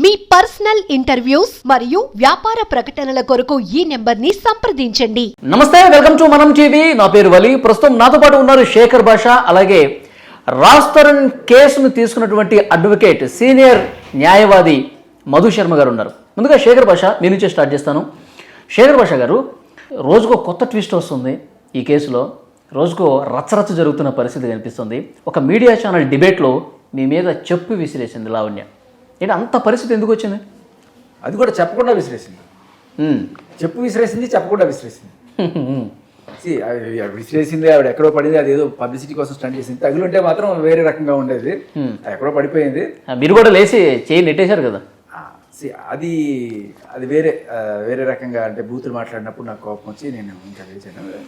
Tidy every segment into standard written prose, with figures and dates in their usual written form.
మీ personal interviews మరియు వ్యాపార ప్రకటనల కొరకు ఈ నెంబర్ని సంప్రదించండి. నమస్తే, వెల్కమ్ టు మనం టీవీ. నా పేరు వలి. ప్రస్తుతం నాతో పాటు ఉన్నారు శేఖర్ భాష, అలాగే రాజ్ తరుణ్ కేసును తీసుకున్నటువంటి అడ్వకేట్ సీనియర్ న్యాయవాది మధు శర్మ గారు ఉన్నారు. ముందుగా శేఖర్ భాష మీ నుంచే స్టార్ట్ చేస్తాను. శేఖర్ భాష గారు, రోజుకో కొత్త ట్విస్ట్ వస్తుంది ఈ కేసులో. రోజుకో రచ్చరచ్చ జరుగుతున్న పరిస్థితి కనిపిస్తుంది. ఒక మీడియా ఛానల్ డిబేట్లో మీ మీద చెప్పు విసిరేసింది లావణ్య. ఏంటి అంత పరిస్థితి ఎందుకు వచ్చింది? అది కూడా చెప్పకుండా విసిరేసింది. చెప్పు విసిరేసింది, చెప్పకుండా విసిరేసింది. విసిరేసింది, ఆవిడ ఎక్కడో పడింది. అది ఏదో పబ్లిసిటీ కోసం స్టంట్ చేసింది. తగులుంటే మాత్రం వేరే రకంగా ఉండేది. ఎక్కడో పడిపోయింది. మీరు కూడా లేచి చేయి నెట్టేశారు కదా. అది అది వేరే రకంగా, అంటే బూతులు మాట్లాడినప్పుడు నాకు కోపం వచ్చి నేను ఇంకా లేచాను.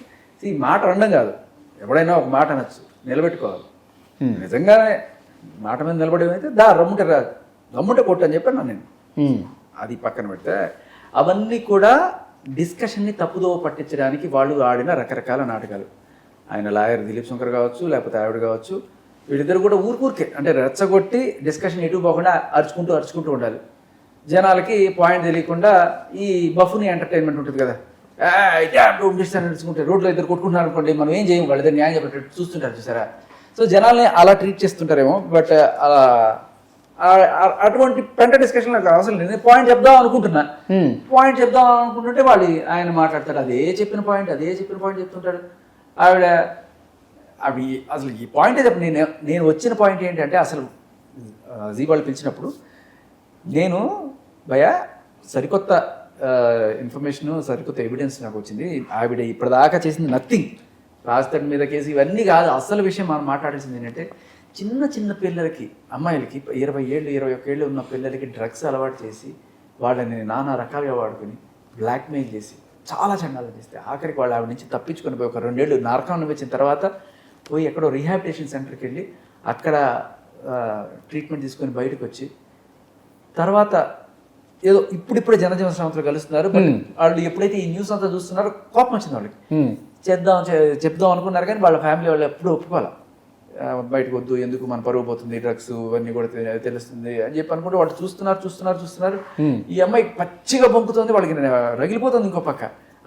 మాట అనడం కాదు, ఎవడైనా ఒక మాట అనొచ్చు, నిలబెట్టుకోవాలి. నిజంగానే మాట మీద నిలబడేమైతే రమ్ముంటే కొట్టు అని చెప్పాను నేను. అది పక్కన పెడితే అవన్నీ కూడా డిస్కషన్ని తప్పుదో పట్టించడానికి వాళ్ళు ఆడిన రకరకాల నాటకాలు. ఆయన లాయర్ దిలీప్ శంకర్ కావచ్చు, లేకపోతే ఆవిడ కావచ్చు, వీళ్ళిద్దరు కూడా ఊరికే అంటే రెచ్చగొట్టి డిస్కషన్ ఎటు పోకుండా అరుచుకుంటూ ఉండాలి. జనాలకి పాయింట్ తెలియకుండా ఈ బఫుని ఎంటర్టైన్మెంట్ ఉంటుంది కదా, నడుచుకుంటే రోడ్లో ఇద్దరు కొట్టుకుంటున్నారు అనుకోండి, మనం ఏం చేయము, వాళ్ళు ఇద్దరు న్యాయం చెప్పేటట్టు చూస్తుంటారు చూసారా. సో జనాల్ని అలా ట్రీట్ చేస్తుంటారేమో. బట్ అలా అటువంటి పెంట డిస్కషన్ నాకు అవసరం లేదు. పాయింట్ చెప్దాం అనుకుంటుంటే వాళ్ళు ఆయన మాట్లాడతాడు, అదే చెప్పిన పాయింట్ చెప్తుంటాడు. అవి అసలు ఈ పాయింటే చెప్ప నేను వచ్చిన పాయింట్ ఏంటంటే, అసలు వాళ్ళు పిలిచినప్పుడు నేను సరికొత్త ఇన్ఫర్మేషన్, సరికొత్త ఎవిడెన్స్ నాకు వచ్చింది. ఆవిడ ఇప్పటిదాకా చేసింది నథింగ్. రాజ్ తరుణ్ మీద కేసు ఇవన్నీ కాదు. అసలు విషయం మనం మాట్లాడాల్సింది ఏంటంటే, చిన్న పిల్లలకి, అమ్మాయిలకి 20 ఏళ్ళు 21 ఏళ్ళు ఉన్న పిల్లలకి డ్రగ్స్ అలవాటు చేసి వాళ్ళని నానా రకాలుగా వాడుకొని బ్లాక్మెయిల్ చేసి చాలా చండాలు చేస్తే ఆఖరికి వాళ్ళు ఆవిడ నుంచి తప్పించుకొని పోయి ఒక 2 ఏళ్ళు నరకం అనిపించిన తర్వాత పోయి ఎక్కడో రీహాబిలిటేషన్ సెంటర్కి వెళ్ళి అక్కడ ట్రీట్మెంట్ తీసుకొని బయటకు వచ్చి తర్వాత ఏదో ఇప్పుడిప్పుడే జనజీవన శ్రమంతో కలుస్తున్నారు. బట్ వాళ్ళు ఎప్పుడైతే ఈ న్యూస్ అంతా చూస్తున్నారో కోపం వచ్చింది వాళ్ళకి. చెప్దాం అనుకున్నారు, కానీ వాళ్ళ ఫ్యామిలీ వాళ్ళు ఎప్పుడూ ఒప్పుకోవాలి. బయటకు వద్దు, ఎందుకు మన పరువు పోతుంది, డ్రగ్స్ ఇవన్నీ కూడా తెలుస్తుంది అని చెప్పి అనుకుంటే వాళ్ళు చూస్తున్నారు. ఈ అమ్మాయి పచ్చిగా బొంకుతుంది, వాళ్ళకి రగిలిపోతుంది ఇంకో పక్క.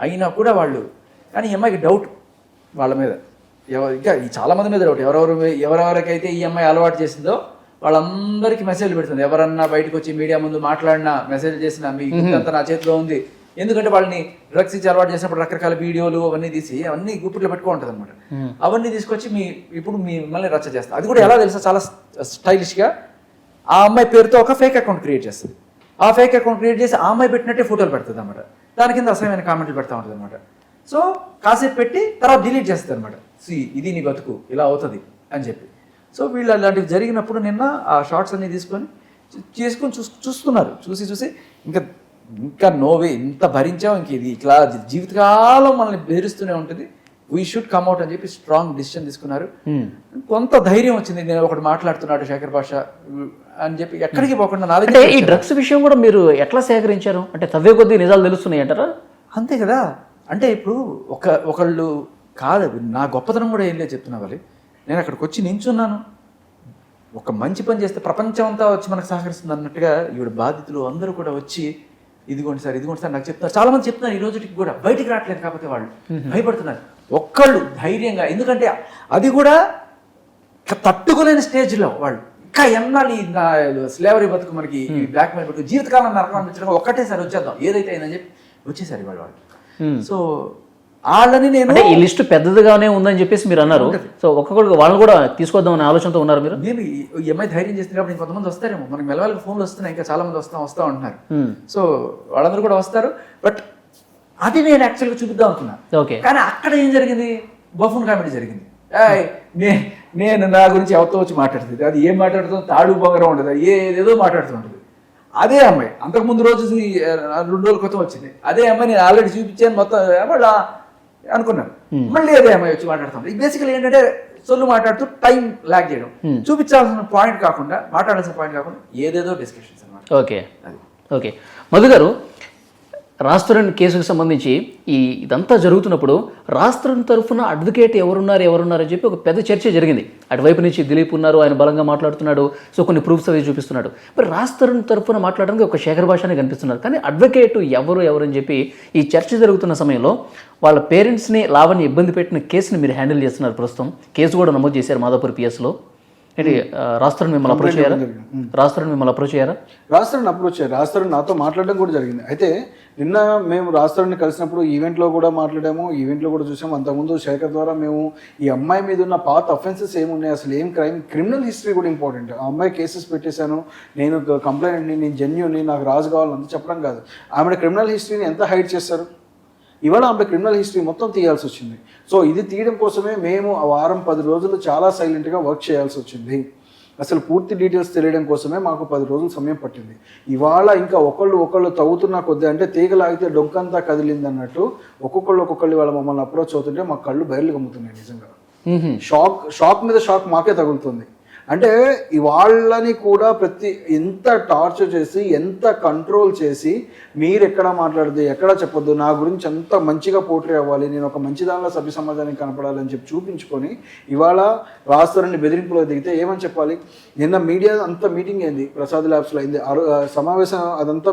అయినా కూడా వాళ్ళు, కానీ ఈ అమ్మాయికి డౌట్ వాళ్ళ మీద, ఇంకా చాలా మంది మీద డౌట్. ఎవరెవరికైతే ఈ అమ్మాయి అలవాటు చేసిందో వాళ్ళందరికీ మెసేజ్ పెడుతుంది. ఎవరన్నా బయటకు వచ్చి మీడియా ముందు మాట్లాడినా, మెసేజ్ చేసినా, మీ అంతా నా చేతిలో ఉంది. ఎందుకంటే వాళ్ళని డ్రగ్స్ ఇచ్చి అలవాటు చేసినప్పుడు రకరకాల వీడియోలు అవన్నీ తీసి అవన్నీ గుప్పిట్లో పెట్టుకుంటుంది అనమాట. అవన్నీ తీసుకొచ్చి ఇప్పుడు మిమ్మల్ని రచ్చ చేస్తారు. అది కూడా ఎలా తెలుసా, చాలా స్టైలిష్గా ఆ అమ్మాయి పేరుతో ఒక ఫేక్ అకౌంట్ క్రియేట్ చేస్తుంది. ఆ ఫేక్ అకౌంట్ క్రియేట్ చేసి ఆ అమ్మాయి పెట్టినట్టే ఫోటోలు పెడుతుంది అనమాట. దాని కింద అసహ్యమైన కామెంట్లు పెడతా ఉంటుంది అనమాట. సో కాసేపు పెట్టి తర్వాత డిలీట్ చేస్తుంది అనమాట. ఇది నీ బతుకు ఇలా అవుతుంది అని చెప్పి. సో వీళ్ళు అలాంటివి జరిగినప్పుడు నిన్న ఆ షార్ట్స్ అన్ని చేసుకొని చూస్తున్నారు. చూసి ఇంకా నోవే, ఇంత భరించాం, ఇంక ఇది ఇట్లా జీవితకాలం మనల్ని బెదిరిస్తూనే ఉంటుంది, వీ షుడ్ కమ్అట్ అని చెప్పి స్ట్రాంగ్ డిసిషన్ తీసుకున్నారు. కొంత ధైర్యం వచ్చింది. నేను ఒకటి మాట్లాడుతున్నాడు శేఖర్ భాష అని చెప్పి ఎక్కడికి పోకుండా నా దగ్గర. ఈ డ్రగ్స్ విషయం కూడా మీరు ఎట్లా సేకరించారు? అంటే తవ్వే కొద్దీ నిజాలు తెలుస్తున్నాయి అంటారా? అంతే కదా. అంటే ఇప్పుడు ఒకళ్ళు కాదు, నా గొప్పతనం కూడా ఏం లేదు చెప్తున్నా వాళ్ళు. నేను అక్కడికి వచ్చి నించున్నాను, ఒక మంచి పని చేస్తే ప్రపంచం అంతా వచ్చి మనకు సహకరిస్తుంది అన్నట్టుగా ఈవిడ బాధితులు అందరూ కూడా వచ్చి ఇదిగోండి సార్ నాకు చెప్తున్నారు. చాలా మంది చెప్తున్నారు, ఈ రోజుకి కూడా బయటికి రావట్లేదు. కాకపోతే వాళ్ళు భయపడుతున్నారు. ఒక్కళ్ళు ధైర్యంగా, ఎందుకంటే అది కూడా తట్టుకోలేని స్టేజ్లో వాళ్ళు ఇంకా ఎన్నాళ్ళు ఈ స్లేవరీ బతుకు, మనకి బ్లాక్ మెయిల్ బతుకు, జీవితకాలం నరకం అనిపించడం ఒక్కటేసారి వచ్చేద్దాం ఏదైతే అయిందని చెప్పి వచ్చేసారు వాళ్ళు. సో వాళ్ళని నేను ఈ లిస్టు పెద్దదిగానే ఉందని చెప్పేసి మీరు అన్నారు. సో ఒక్కొక్కరు వాళ్ళని కూడా తీసుకొద్దాం అనే ఆలోచనతో ఉన్నారు మీరు? నేను ఈ అమ్మాయి ధైర్యం చేస్తుంది కాబట్టి కొంతమంది వస్తారేమో, మనకి మెల్లమెల్లగా ఫోన్లు వస్తున్నాయి, ఇంకా చాలా మంది వస్తా ఉంటున్నారు. సో వాళ్ళందరూ కూడా వస్తారు. బట్ అది నేను యాక్చువల్గా చూపిద్దాం అనుకున్నాను. కానీ అక్కడ ఏం జరిగింది, బఫూన్ కామెడీ జరిగింది. నేను నా గురించి ఎవరితో వచ్చి మాట్లాడుతుంది, అది ఏం మాట్లాడుతుంది, తాడు బొంగరం ఉండదు, ఏదేదో మాట్లాడుతూ ఉంటుంది. అదే అమ్మాయి అంతకుముందు రోజు 2 రోజుల క్రితం వచ్చింది. అదే అమ్మాయి నేను ఆల్రెడీ చూపించాను మొత్తం వాళ్ళు అనుకున్నాను. మళ్ళీ అదే అమ్మాయి వచ్చి మాట్లాడుతుంది. బేసికల్ ఏంటంటే సొల్లు మాట్లాడుతూ టైం లాగ్ చేయడం, చూపించాల్సిన పాయింట్ కాకుండా, మాట్లాడాల్సిన పాయింట్ కాకుండా ఏదేదో డిస్కషన్స్ అన్నమాట. ఓకే మధు గారు, రాజ్ కేసుకు సంబంధించి ఇదంతా జరుగుతున్నప్పుడు రాజ్ తరఫున అడ్వకేట్ ఎవరున్నారని చెప్పి ఒక పెద్ద చర్చ జరిగింది. అటువైపు నుంచి దిలీప్ ఉన్నారు, ఆయన బలంగా మాట్లాడుతున్నాడు, సో కొన్ని ప్రూఫ్స్ అవి చూపిస్తున్నాడు. మరి రాజ్ తరఫున మాట్లాడడానికి ఒక శేఖర్ భాషనే కనిపిస్తున్నారు, కానీ అడ్వకేట్ ఎవరు అని చెప్పి ఈ చర్చ జరుగుతున్న సమయంలో వాళ్ళ పేరెంట్స్ని లావణ్య ఇబ్బంది పెట్టిన కేసుని మీరు హ్యాండిల్ చేస్తున్నారు. ప్రస్తుతం కేసు కూడా నమోదు చేశారు మాదాపూర్ పిఎస్లో. ఏంటి రాజ్ తరుణ్ మిమ్మల్ని అప్రోచ్ అయ్యారా? రాజ్ తరుణ్ రాజ్ తరుణ్ నాతో మాట్లాడడం కూడా జరిగింది. అయితే నిన్న మేము రాజ్ తరుణ్ని కలిసినప్పుడు ఈవెంట్లో కూడా మాట్లాడాము, ఈవెంట్లో కూడా చూసాము. అంతకుముందు శేఖర్ ద్వారా మేము ఈ అమ్మాయి మీద ఉన్న పాత అఫెన్సెస్ ఏమున్నాయి, అసలు ఏం క్రిమినల్ హిస్టరీ కూడా ఇంపార్టెంట్. ఆ అమ్మాయి కేసెస్ పెట్టేశాను, నేను కంప్లైంట్ని, నేను జెన్యూని, నాకు రాజు కావాలని అంత చెప్పడం కాదు. ఆమె క్రిమినల్ హిస్టరీని ఎంత హైడ్ చేస్తారు. ఇవాళ ఆమె క్రిమినల్ హిస్టరీ మొత్తం తీయాల్సి వచ్చింది. సో ఇది తీయడం కోసమే మేము ఆ వారం 10 రోజులు చాలా సైలెంట్గా వర్క్ చేయాల్సి వచ్చింది. అసలు పూర్తి డీటెయిల్స్ తెలియడం కోసమే మాకు 10 రోజులు సమయం పట్టింది. ఇవాళ ఇంకా ఒకళ్ళు తవ్వుతున్న కొద్ది, అంటే తీగలాగితే డొంకంతా కదిలింది అన్నట్టు ఒక్కొక్కళ్ళు వాళ్ళ మమ్మల్ని అప్రోచ్ అవుతుంటే మా కళ్ళు బయలు గమ్ముతున్నాయి. నిజంగా షాక్ మీద షాక్ మాకే తగులుతుంది. అంటే వాళ్ళని కూడా ఎంత టార్చర్ చేసి, ఎంత కంట్రోల్ చేసి, మీరు ఎక్కడ మాట్లాడదు, ఎక్కడ చెప్పొద్దు, నా గురించి అంత మంచిగా పోట్రీ అవ్వాలి, నేను ఒక మంచి దానిలో సభ్య సమాజానికి కనపడాలని చెప్పి చూపించుకొని ఇవాళ రాజ్ తరుణ్ని బెదిరింపులో దిగితే ఏమని చెప్పాలి? నిన్న మీడియా అంతా మీటింగ్ అయింది, ప్రసాద్ ల్యాబ్స్లో అయింది. సమావేశం అదంతా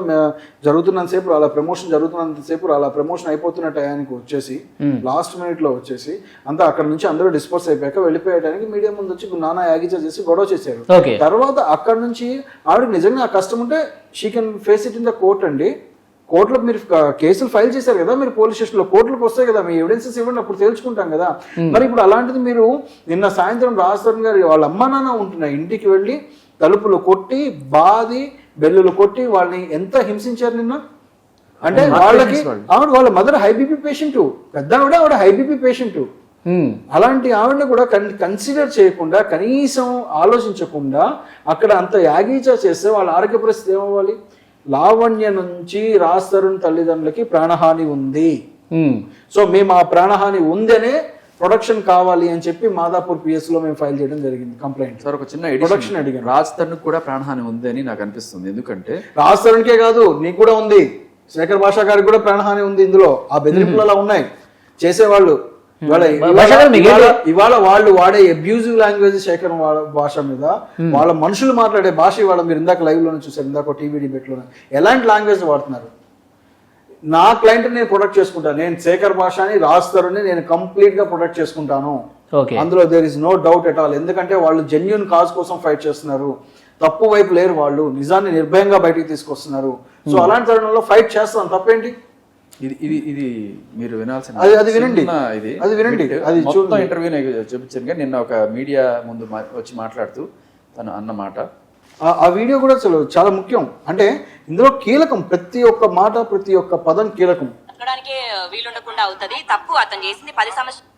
జరుగుతున్నంతసేపు, అలా ప్రమోషన్ జరుగుతున్నంతసేపు, అలా ప్రమోషన్ అయిపోతున్న టయానికి వచ్చేసి లాస్ట్ మినిట్లో వచ్చేసి అంతా అక్కడ నుంచి అందరూ డిస్పోజ్ అయిపోయాక వెళ్ళిపోయడానికి మీడియా ముందు వచ్చి నానా యాగిచా చేసి గొడవ చేశారు. తర్వాత అక్కడ నుంచి ఆవిడకి నిజంగా ఆ కష్టం ఉంటే she can face it in the court అండి. కోర్టులో మీరు కేసులు ఫైల్ చేశారు కదా, మీరు పోలీస్ స్టేషన్లో కోర్టులకు వస్తాయి కదా, మీ ఎవిడెన్సెస్ ఇవ్వండి, అప్పుడు తెలుసుకుంటాం కదా. మరి ఇప్పుడు అలాంటిది మీరు నిన్న సాయంత్రం రాజ్ తరుణ్ గారు వాళ్ళ అమ్మ నాన్న ఉంటున్న ఇంటికి వెళ్ళి తలుపులు కొట్టి, బాది, బెల్లులు కొట్టి వాళ్ళని ఎంత హింసించారు నిన్న. అంటే వాళ్ళకి వాళ్ళ మదర్ హై బీపీ పేషెంట్, పెద్ద ఆవిడ హై బీపీ పేషెంట్. అలాంటి ఆవిడని కూడా కన్సిడర్ చేయకుండా, కనీసం ఆలోచించకుండా అక్కడ అంత యాగీచా చేస్తే వాళ్ళ ఆరోగ్య పరిస్థితి ఏమవ్వాలి? లావణ్య నుంచి రాజ్ తరుణ్ తల్లిదండ్రులకి ప్రాణహాని ఉంది. సో మేము ఆ ప్రాణహాని ఉందనే ప్రొడక్షన్ కావాలి అని చెప్పి మాదాపూర్ పిఎస్ లో మేము ఫైల్ చేయడం జరిగింది కంప్లైంట్. సార్, ఒక చిన్న ప్రొడక్షన్ అడిగాను. రాజ్ తరుణ్ కూడా ప్రాణహాని ఉంది అని నాకు అనిపిస్తుంది. ఎందుకంటే రాజ్ తరుణ్కే కాదు, నీకు కూడా ఉంది, శేఖర్ భాషా గారికి కూడా ప్రాణహాని ఉంది. ఇందులో ఆ బెదిరింపులు అలా ఉన్నాయి చేసేవాళ్ళు. ఇవాళ వాళ్ళు వాడే అబ్యూజివ్ లాంగ్వేజ్ శేఖర్ భాష మీద, వాళ్ళ మనుషులు మాట్లాడే భాష ఇవాళ మీరు ఇందాక లైవ్ లోనే చూసారు, ఇందాక టీవీ డిబేట్ లోనే ఎలాంటి లాంగ్వేజ్ వాడుతున్నారు. నా క్లయింట్ నేను ప్రొటెక్ట్ చేసుకుంటాను, నేను శేఖర్ భాషని, రాజ్ తరుణ్ని నేను కంప్లీట్ గా ప్రొటెక్ట్ చేసుకుంటాను. అందులో there is no doubt at all. ఎందుకంటే వాళ్ళు జెన్యూన్ కాజ్ కోసం ఫైట్ చేస్తున్నారు, తప్పు వైపు లేరు, వాళ్ళు నిజాన్ని నిర్భయంగా బయటికి తీసుకొస్తున్నారు. సో అలాంటి తరుణంలో ఫైట్ చేస్తాను, తప్పేంటి? ఇది మీరు వినాల్సిన అది వినండి. అది మొత్తం ఇంటర్వ్యూ చూపించాను కానీ నిన్న ఒక మీడియా ముందు వచ్చి మాట్లాడుతూ తను అన్నమాట, ఆ వీడియో కూడా అసలు చాలా ముఖ్యం. అంటే ఇందులో కీలకం, ప్రతి ఒక్క మాట, ప్రతి ఒక్క పదం కీలకం. వీలుండకుండా అవుతుంది, తప్పు అతను చేసింది 10 సంవత్సరాలు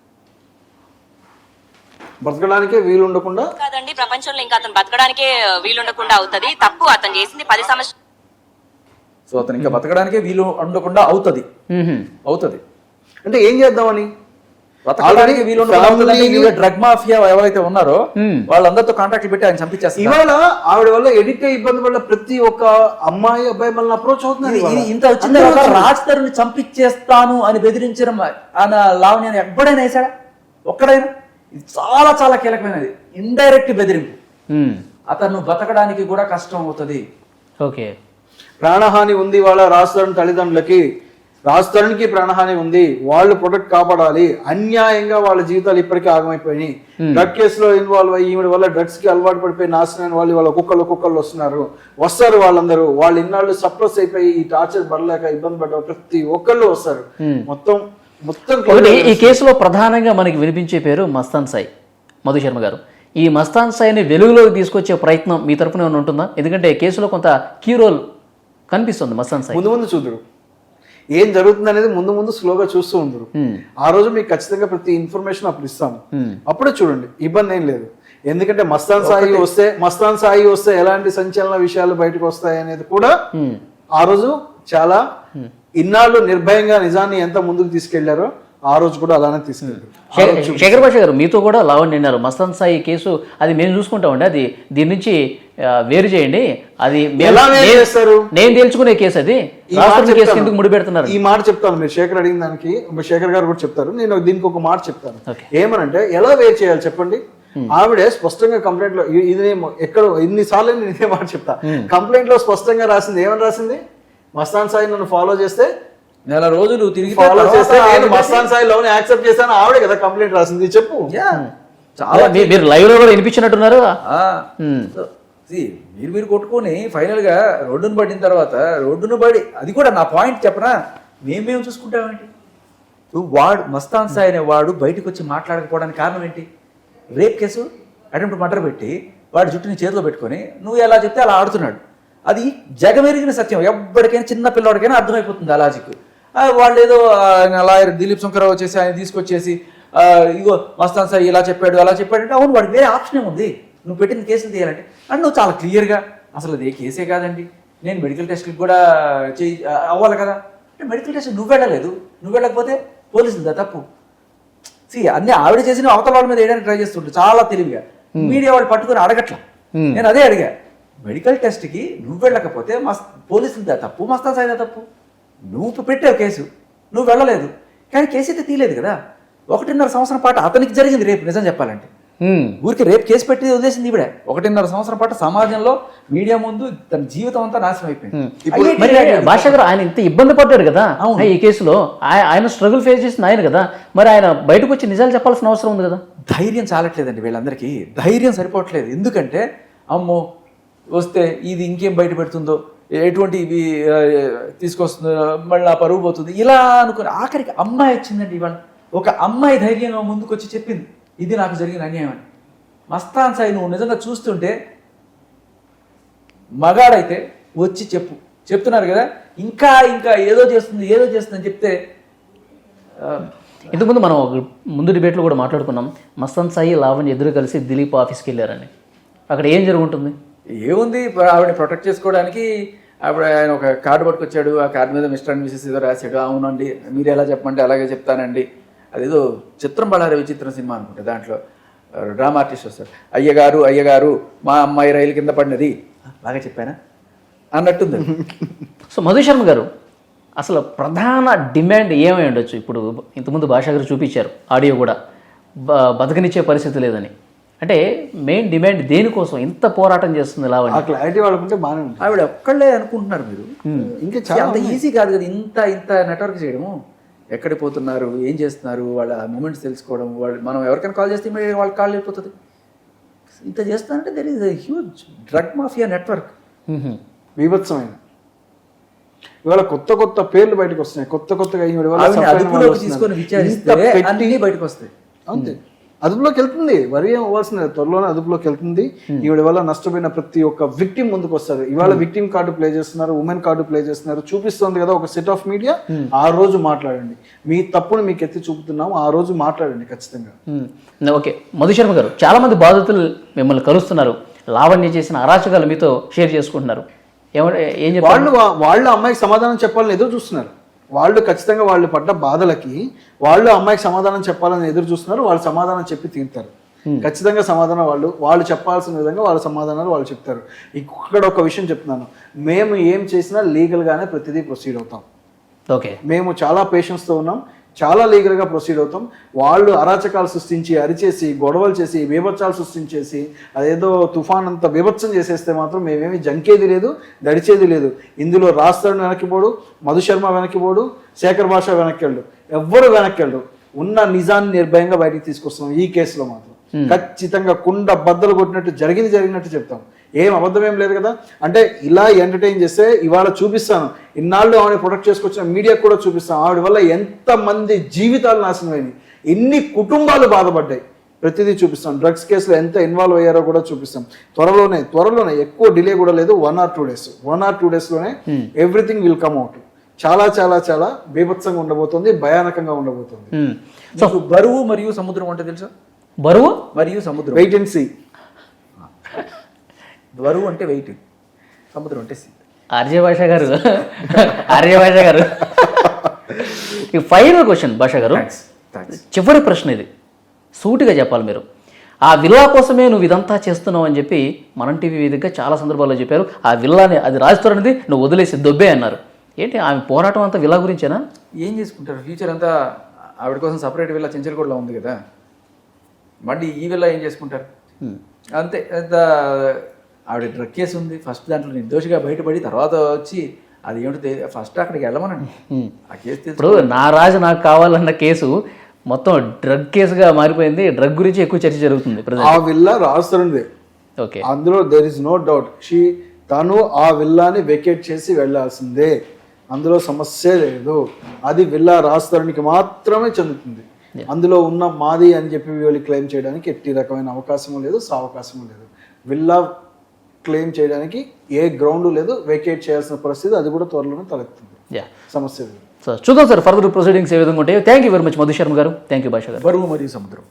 బ్రతకడానికే వీలుండకుండా కాదండి, ప్రపంచంలో ఇంకా అతను బతకడానికే వీలుండకుండా అవుతుంది, తప్పు అతను చేసింది 10 సంవత్సరాలు. సో అతను ఇంకా బతకడానికే వీలు ఉండకుండా అవుతుంది. అంటే ఏం చేద్దామని డ్రగ్ మాఫియా ఎవరైతే ఉన్నారో వాళ్ళందరితో కాంటాక్ట్ పెట్టి ఆయన చంపించేస్తారు. ఇవాళ ఆవిడ వల్ల ఎడిట్ ఇబ్బంది వల్ల ప్రతి ఒక్క అమ్మాయి అబ్బాయి మనల్ని అప్రోచ్ అవుతున్నారు. ఇంత వచ్చింది రాజ్ తరుణ్ చంపించేస్తాను అని బెదిరించడం ఆయన లావణ్య ఎప్పుడైనా వేసాడా? ఒక్కడైనా? ఇది చాలా చాలా కీలకమైనది. ఇండైరెక్ట్ బెదిరింపు. అతను బతకడానికి కూడా కష్టం అవుతుంది. ఓకే, ప్రాణహాని ఉంది వాళ్ళ రాజ్ తరుణ్ తల్లిదండ్రులకి, రాజ్ తరుణ్కి ప్రాణహాని ఉంది, వాళ్ళు ప్రొటెక్ట్ కాపాడాలి. అన్యాయంగా వాళ్ళ జీవితాలు ఇప్పటికీ ఆగమైపోయినాయి. డ్రగ్ కేసులో ఇన్వాల్వ్ అయ్యి ఈవిడ వల్ల డ్రగ్స్ కి అలవాటు పడిపోయి నాశనమైన వాళ్ళు వాళ్ళ ఒక్కొక్కళ్ళు వస్తారు. వాళ్ళందరూ వాళ్ళు ఇన్నాళ్ళు సప్రెస్ అయిపోయి ఈ టార్చర్ పడలేక ఇబ్బంది పడ్డ ప్రతి ఒక్కళ్ళు వస్తారు. మొత్తం ఈ కేసులో ప్రధానంగా మనకి వినిపించే పేరు మస్తాన్ సాయి, మధు శర్మ గారు. ఈ మస్తాన్ సాయిని వెలుగులోకి తీసుకొచ్చే ప్రయత్నం మీ తరపున ఏమైనా ఉంటుందా? ఎందుకంటే కేసులో కొంత కీ రోల్ కనిపిస్తుంది మస్తాన్ సాయి. ముందు చూద్దరు ఏం జరుగుతుంది అనేది ముందు స్లోగా చూస్తూ ఉండరు. ఆ రోజు మీకు ఖచ్చితంగా ప్రతి ఇన్ఫర్మేషన్ అప్పుడు ఇస్తాము, అప్పుడే చూడండి, ఇబ్బంది ఏం లేదు. ఎందుకంటే మస్తాన్ సాయి వస్తే ఎలాంటి సంచలన విషయాలు బయటకు వస్తాయి అనేది కూడా ఆ రోజు చాలా ఇన్నాళ్ళు నిర్భయంగా నిజాన్ని ఎంత ముందుకు తీసుకెళ్లారో ఆ రోజు కూడా అలానే తీసుకెళ్ళారు. శేఖర్ భాష గారు, మీతో కూడా లావణ్య అన్నారు మస్తాన్ సాయి కేసు అది మేము చూసుకుంటామండి, అది దీని నుంచి వేరు చేయండి. అది ఎలా వేరు చేస్తారు? నేను తేల్చుకునే కేసు అది. ఈ మాట రాష్ట్రం కేసు చెప్తాను. ఎందుకు ముడిపెడుతున్నారు? ఈ మాట చెప్తాను, మీరు శేఖర్ అడిగిన దానికి శేఖర్ గారు కూడా చెప్తారు. నేను దీనికి ఒక మాట చెప్తాను. ఏమనంటే ఎలా వేరు చేయాలి చెప్పండి. ఆవిడే స్పష్టంగా కంప్లైంట్ లో ఎక్కడ ఇన్నిసార్లు నేను ఇదే మాట చెప్తా. కంప్లైంట్ లో స్పష్టంగా రాసింది ఏమని రాసింది? మస్తాన్ సాయి నన్ను ఫాలో చేస్తే నెల రోజులు తిరిగి ఫాలో చేస్తే నేను మస్తాన్ సాయి లోన్ యాక్సెప్ట్ చేశాను. ఆవిడే కదా కంప్లైంట్ రాసింది. చెప్పు. చాలా మీరు లైవ్ లో కూడా వినిపించినట్టున్నారు. మీరు కొట్టుకొని ఫైనల్ గా రోడ్డును పడిన తర్వాత రోడ్డును పడి అది కూడా నా పాయింట్ చెప్పనా, మేమేం చూసుకుంటామేంటి? వాడు మస్తాన్ సాయి అనే వాడు బయటకు వచ్చి మాట్లాడకపోవడానికి కారణం ఏంటి? రేప్ కేసు అటెంప్ట్ మర్డర్ పెట్టి వాడి జుట్టుని చేతిలో పెట్టుకొని నువ్వు ఎలా చెప్తే అలా ఆడుతున్నాడు. అది జగమెరిగిన సత్యం. ఎప్పటికైనా చిన్న పిల్లవాడికైనా అర్థమైపోతుంది ఆ లాజిక్. వాళ్ళు ఏదో లాయర్ దిలీప్ శంకర్రావు వచ్చేసి ఆయన తీసుకొచ్చేసి ఇగో మస్తాన్ సాయి ఇలా చెప్పాడు అలా చెప్పాడు అంటే అవును వాడికి వేరే ఆప్షన్ ఏముంది? నువ్వు పెట్టిన కేసులు తీయాలంటే అండ్ నువ్వు చాలా క్లియర్గా అసలు అది ఏ కేసే కాదండి, నేను మెడికల్ టెస్ట్కి కూడా అవ్వాలి కదా అంటే మెడికల్ టెస్ట్ నువ్వు వెళ్ళలేదు, నువ్వు వెళ్ళకపోతే పోలీసులు తప్పు. అన్ని ఆవిడ చేసిన అవతల వాళ్ళ మీద వేయడానికి ట్రై చేస్తుంటారు చాలా తెలివిగా. మీడియా వాళ్ళు పట్టుకుని అడగట్లా. నేను అదే అడిగా, మెడికల్ టెస్ట్కి నువ్వు వెళ్ళకపోతే పోలీసులు తప్పు, మస్తాన్ సాయి తప్పు. నువ్వు పెట్టావు కేసు, నువ్వు వెళ్ళలేదు, కానీ కేసు అయితే తీయలేదు కదా. 1.5 సంవత్సరం పాటు అతనికి జరిగింది రేపు. నిజం చెప్పాలంటే ఊరికి రేపు కేసు పెట్టి వదిలేసింది ఈవిడ. 1.5 సంవత్సరం పాటు సమాజంలో మీడియా ముందు తన జీవితం అంతా నాశనం అయిపోయింది. భాష గారు ఆయన ఇంత ఇబ్బంది పడ్డాడు కదా ఈ కేసులో. ఆయన స్ట్రగుల్ ఫేస్ చేసింది ఆయన కదా, మరి ఆయన బయటకు వచ్చి నిజాలు చెప్పాల్సిన అవసరం ఉంది కదా. ధైర్యం చాలట్లేదండి వీళ్ళందరికీ, ధైర్యం సరిపోవట్లేదు. ఎందుకంటే అమ్మో వస్తే ఇది ఇంకేం బయట పెడుతుందో, ఎటువంటి ఇవి తీసుకొస్తుందో, మళ్ళీ ఆ పరువు పోతుంది ఇలా అనుకుని ఆఖరికి అమ్మాయి వచ్చిందండి. ఇవాళ ఒక అమ్మాయి ధైర్యంగా ముందుకు వచ్చి చెప్పింది ఇది నాకు జరిగిన అన్యాయం అని. మస్తాన్ సాయి నువ్వు నిజంగా చూస్తుంటే మగాడైతే వచ్చి చెప్తున్నారు కదా, ఇంకా ఇంకా ఏదో చేస్తుంది అని చెప్తే. ఇంతకుముందు మనం ముందు డిబేట్లో కూడా మాట్లాడుకున్నాం, మస్తాన్ సాయి లావణ్య ఎదురు కలిసి దిలీప్ ఆఫీస్కి వెళ్ళారని. అక్కడ ఏం జరుగుంటుంది? ఏముంది, ఆవిడని ప్రొటెక్ట్ చేసుకోవడానికి ఆయన ఒక కార్డు పట్టుకొచ్చాడు. ఆ కార్డు మీద మిస్టర్ అండ్ మిసెస్ ఏదో రాశాడు. అవునండి మీరు ఎలా చెప్పమంటే అలాగే చెప్తానండి. అదేదో చిత్రం బళారే విచిత్రం సినిమా అనుకుంటా, దాంట్లో డ్రామా ఆర్టిస్ట్ వస్తారు. అయ్యగారు మా అమ్మాయి రైలు కింద పడినది, బాగా చెప్పానా అన్నట్టుంది. సో మధు శర్మ గారు, అసలు ప్రధాన డిమాండ్ ఏమై ఉండొచ్చు? ఇప్పుడు ఇంతకుముందు భాష గారు చూపించారు ఆడియో కూడా, బతకనిచ్చే పరిస్థితి లేదని. అంటే మెయిన్ డిమాండ్ దేనికోసం ఇంత పోరాటం చేస్తుంది లావణ్య? క్లారిటీ వాళ్ళకుంటే బాగానే ఉంది. ఆవిడ ఒక్కళ్ళే అనుకుంటున్నారు మీరు, ఇంకా చాలా అంత ఈజీ కాదు కదా ఇంత నెట్వర్క్ చేయడము. ఎక్కడ పోతున్నారు, ఏం చేస్తున్నారు, వాళ్ళ మూమెంట్స్ తెలుసుకోవడం. వాళ్ళు మనం ఎవరికైనా కాల్ చేస్తే వాళ్ళకి కాల్ అయిపోతుంది. ఇంత చేస్తారంటే there is a huge drug mafia network. బీభత్సమైన ఇవాళ కొత్త పేర్లు బయటకు వస్తున్నాయి. కొత్తగా అదుపులోకి తీసుకొని విచారిస్తే అన్నీ బయటకు వస్తాయి. అంతే, అదుపులోకి వెళ్తుంది. వరి ఏం అవ్వాల్సిన త్వరలోనే అదుపులోకి వెళ్తుంది. ఈవిడ వల్ల నష్టపోయిన ప్రతి ఒక్క విక్టిమ్ ముందుకు వస్తారు. ఇవాళ విక్టిమ్ కార్డు ప్లే చేస్తున్నారు, ఉమెన్ కార్డు ప్లే చేస్తున్నారు. చూపిస్తుంది కదా ఒక సెట్ ఆఫ్ మీడియా. ఆ రోజు మాట్లాడండి, మీ తప్పును మీకు ఎత్తి చూపుతున్నాము, ఆ రోజు మాట్లాడండి ఖచ్చితంగా. ఓకే మధు శర్మ గారు, చాలా మంది బాధితులు మిమ్మల్ని కలుస్తున్నారు, లావణ్య చేసిన అరాచకాలు మీతో షేర్ చేసుకుంటున్నారు. ఏం చెప్పారు? వాళ్ళు అమ్మాయికి సమాధానం చెప్పాలని ఎదురు చూస్తున్నారు. వాళ్ళు ఖచ్చితంగా వాళ్ళు పడ్డ బాధలకి వాళ్ళు అమ్మాయికి సమాధానం చెప్పాలని ఎదురు చూస్తున్నారు. వాళ్ళు సమాధానం చెప్పి తీరుతారు. ఖచ్చితంగా సమాధానం వాళ్ళు చెప్పాల్సిన విధంగా వాళ్ళ సమాధానాలు వాళ్ళు చెప్తారు. ఇక్కడ ఒక విషయం చెప్తున్నాను, మేము ఏం చేసినా లీగల్గానే ప్రతిదీ ప్రొసీడ్ అవుతాం. ఓకే, మేము చాలా పేషెన్స్తో ఉన్నాం, చాలా లీగల్గా ప్రొసీడ్ అవుతాం. వాళ్ళు అరాచకాలు సృష్టించి అరిచేసి గొడవలు చేసి బీభత్సాలు సృష్టించేసి అదేదో తుఫాన్ అంతా బీభత్సం చేసేస్తే మాత్రం మేమేమి జంకేది లేదు, దడిచేది లేదు. ఇందులో రాస్తాడు వెనక్కిపోడు, మధు శర్మ వెనక్కిపోడు, శేఖర్ భాష వెనక్కెళ్ళు, ఎవ్వరు వెనక్కెళ్ళు. ఉన్న నిజాన్ని నిర్భయంగా బయటికి తీసుకొస్తున్నాం. ఈ కేసులో మాత్రం ఖచ్చితంగా కుండ బద్దలు కొట్టినట్టు జరిగినట్టు చెప్తాం. ఏం అబద్ధం ఏం లేదు కదా. అంటే ఇలా ఎంటర్టైన్ చేస్తే ఇవాళ చూపిస్తాను, ఇన్నాళ్ళు ఆవిడ ప్రొటెక్ట్ చేసుకొచ్చిన మీడియా కూడా చూపిస్తాను. ఆవిడ వల్ల ఎంతమంది జీవితాలు నాశనం అయినాయి, ఎన్ని కుటుంబాలు బాధపడ్డాయి, ప్రతిదీ చూపిస్తాం. డ్రగ్స్ కేసులో ఎంత ఇన్వాల్వ్ అయ్యారో కూడా చూపిస్తాం. త్వరలోనే ఎక్కువ డిలే కూడా లేదు, 1 or 2 daysలోనే ఎవ్రీథింగ్ విల్ కమ్ అవుట్. చాలా చాలా చాలా బీభత్సంగా ఉండబోతుంది, భయానకంగా ఉండబోతుంది. సో బరువు మరియు సముద్రం అంటే తెలుసా? బరువు మరియు సముద్రం, వెయిట్ అండ్ సీ. బరువు అంటే వెయిట్, సముద్రం అంటే సీ. ఆర్జే భాష గారు ఫైనల్ క్వశ్చన్ భాష గారు, చివరి ప్రశ్న ఇది, సూటిగా చెప్పాలి మీరు. ఆ విల్లా కోసమే నువ్వు ఇదంతా చేస్తున్నావు అని చెప్పి మనం టీవీ వేదికగా చాలా సందర్భాల్లో చెప్పారు. ఆ విల్లాని అది రాజుతారనేది నువ్వు వదిలేసి దొబ్బే అన్నారు. ఏంటి ఆమె పోరాటం అంతా విల్లా గురించేనా? ఏం చేసుకుంటారు ఫ్యూచర్ అంతా? ఆవిడ కోసం సపరేట్ విల్లా చెంచలగూడలో ఉంది కదా, మళ్ళీ ఈ విల్లా ఏం చేసుకుంటారు? అంతే. ఆవిడ డ్రగ్ కేసు ఉంది, ఫస్ట్ దాంట్లో నిర్దోషిగా బయటపడి తర్వాత వచ్చి అది ఏమిటో ఫస్ట్ అక్కడికి వెళ్ళమనండి. ఆ కేసు ఇప్పుడు నా రాజు నాకు కావాలన్న కేసు మొత్తం డ్రగ్ కేసుగా మారిపోయింది. డ్రగ్ గురించి ఎక్కువ చర్చ జరుగుతుంది. ఆ విల్లా రాజుతారందే, ఓకే, అందులో దేర్ ఇస్ నో డౌట్. తను ఆ విల్లాని వెకేట్ చేసి వెళ్లాల్సిందే, అందులో సమస్య లేదు. అది విల్లా రాజుతారానికి మాత్రమే చెందుతుంది. అందులో ఉన్న మాది అని చెప్పి వీళ్ళు క్లెయిమ్ చేయడానికి ఎట్టి రకమైన అవకాశం లేదు, సావకాశం లేదు. విల్లా క్లెయిమ్ చేయడానికి ఏ గ్రౌండ్ లేదు, వెకేట్ చేయాల్సిన పరిస్థితి అది కూడా త్వరలోనే తలెత్తుంది. సమస్య లేదు. సార్ చూద్దాం సార్ ఫర్దర్ ప్రొసీడింగ్స్ ఏ విధంగా ఉంటాయి. Thank you very much Madhu Sharma garu. Thank you భాష గారు. బరువు మరియు సముద్రం.